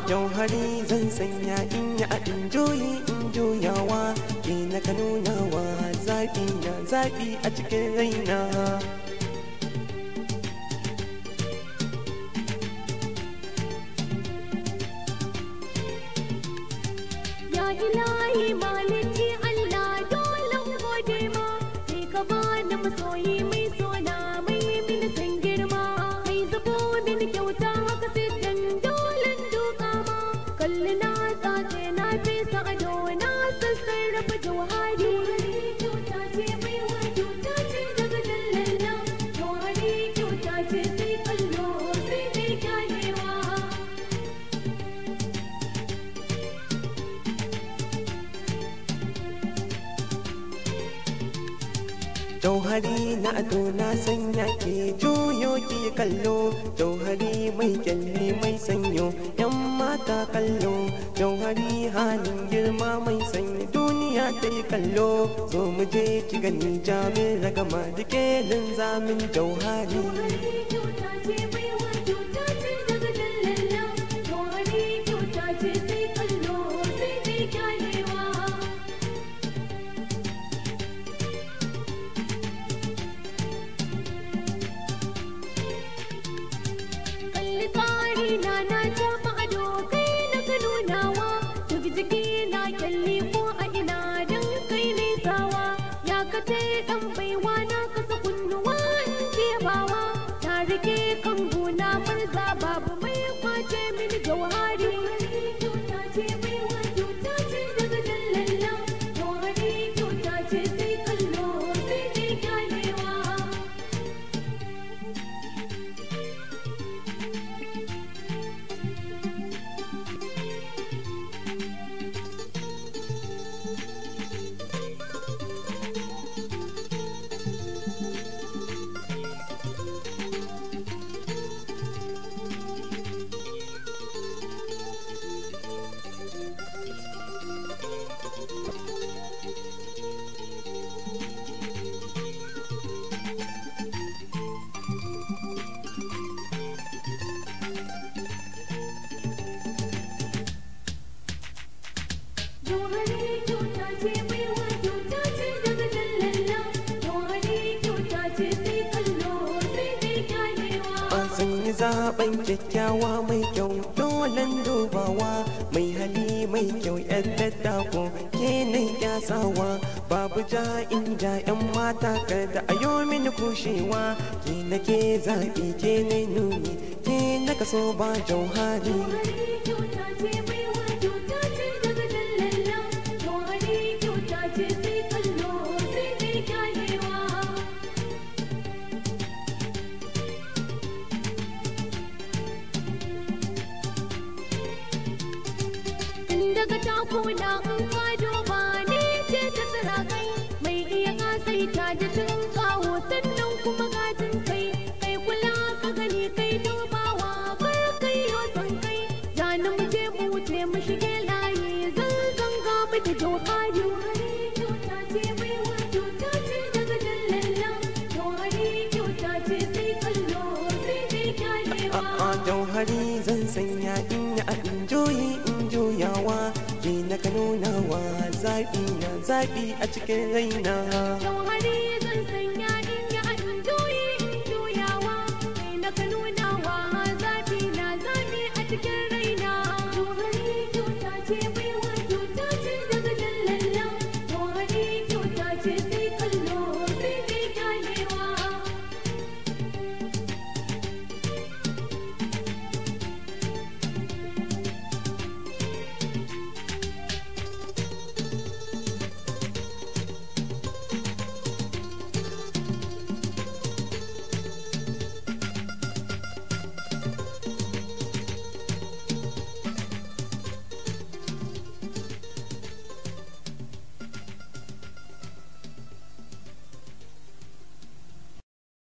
jauhari zan sanya in yi a injoyi in juyawa ke na ka nunawa zaɓi na zaɓi a cikin raina. Ya ilahi maliki Allah dole gode ma, kai ka bani masoyi mai sona mai min san girma, kai zubo min kyauta haka sai dan dole duka ma, kalli na tsatse na fesa ado na sassarrafa jauhari. Kyauta ce mai wa kyauta ce daga dallala, jauhari kyauta ce sai kallo sai dai ganewa. Jauhari na ado na sanya ke juyo ki kallo, jauhari mai kyalli mai sanyo yan mata kallo, jauhari halin girma mai sanyi duniya ta yi kallo, zo mu je ki gani jamin ragama dike linzamin jauhari. Kyauta ce mai wa kyauta ce daga dallala, jauhari kyauta ce sai kallo sai dai ganewa. Kalli tsari na taɓa ado kai na ka nunawa, duk jiki na kyalli ko a ina don kai ne sawa, ya kace ɗan baiwa na kasa kunnuwa in jebawa, na rike kan gona murza babu mai kwace mini jauhari. Kyauta ce mai wa kyauta ce daga dallala, jauhari kyauta ce sai kallo sai dai ganewa. Jauhari kyauta ce mai wa kyauta ce daga dallala, jauhari kyauta ce sai kallo sai dai ganewa. An sanyi zaben kyakkyawa mai kyau dolen dubawa, mai hali mai kyau yar daddako ke nai kyasawa, babu ja inda yan mata kada a yo mini kushewa, ke nake zaɓi ke nai nuni ke na kaso ba jauhari. Kyauta ce mai wa kyauta ce daga dallala, jauhari kyauta ce sai kallo sai dai ganewa. Tun daga takuna in ka duba ni ce ta sarakai, mai iya kasaita da tun kawo sannan kuma gajin kai, kai kula ka gani kai dubawa kar kai yo san kai, jani mu je mu wuce mu shige layi zan zanga miki jauhari. Kyauta ce mai wa kyauta ce daga dallala, jauhari kyauta ce sai kallo sai dai ganewa. A jauhari zan sanya in yi a injoyi in juyawa ke na ka nunawa zaɓi na zaɓi a cikin raina. Jauhari